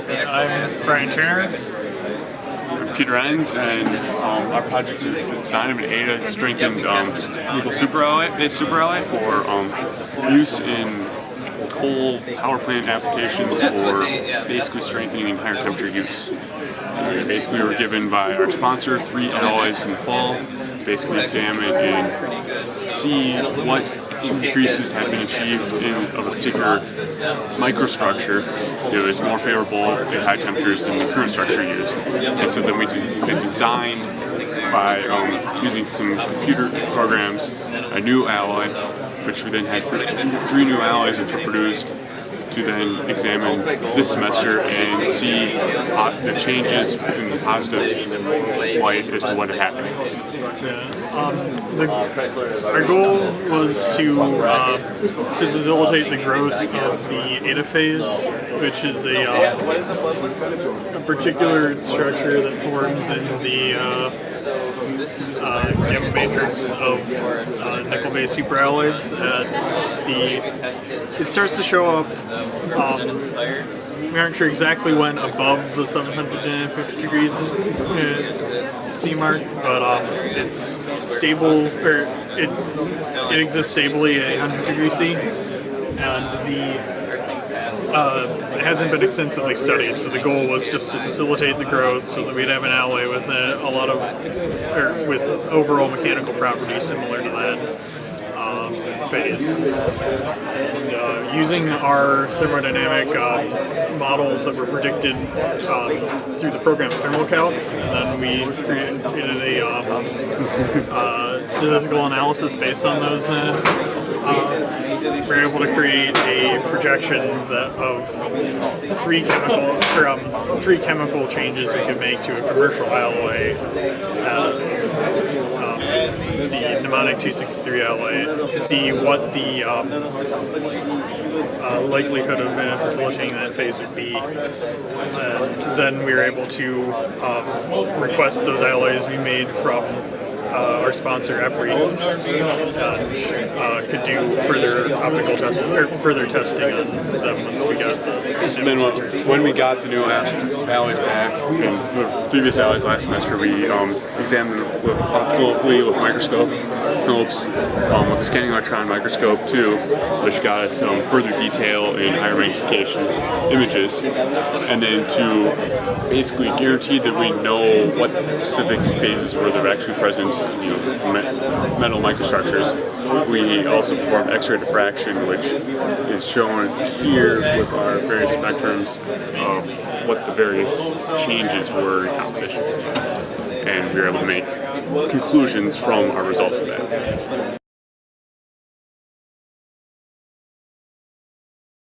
I'm Brian Turner. Peter Enns, and our project is the design of an ADA strengthened nickel super alloy for use in coal power plant applications for basically strengthening higher temperature use. Basically, we were given by our sponsor 3 alloys in the fall to basically examine and see what increases have been achieved of a particular microstructure that was more favorable at high temperatures than the current structure used. And so then we designed by using some computer programs a new alloy, which we then had 3 new alloys that were produced to then examine this semester and see the changes in the positive light as to what had happened. Our goal was to facilitate the growth of the ADA phase, which is a particular structure that forms in the gamma matrix of nickel-based superalloys. It starts to show up. We aren't sure exactly when above the 750 degrees C mark, but it's stable, or it exists stably at 100 degrees C, and it hasn't been extensively studied. So the goal was just to facilitate the growth, so that we'd have an alloy with with overall mechanical properties similar to that phase. And using our thermodynamic models that were predicted through the program ThermoCalc, and then we created a statistical analysis based on those. We're able to create a projection of 3 chemical changes we could make to a commercial alloy. The mnemonic 263 alloy, to see what the likelihood of facilitating that phase would be. And then we were able to request those alloys be made from our sponsor EPRI, and could do further optical testing or further testing on them once we got them. Then when we got the new alloys back, and the previous alloys last semester, we examined them optically with microscope Phillips, with a scanning electron microscope too, which got us further detail in higher magnification images, and then to basically guarantee that we know what the specific phases were that were actually present, metal microstructures. We also performed X-ray diffraction, which is shown here with our various spectrums of what the various changes were in composition. And we were able to make conclusions from our results of that.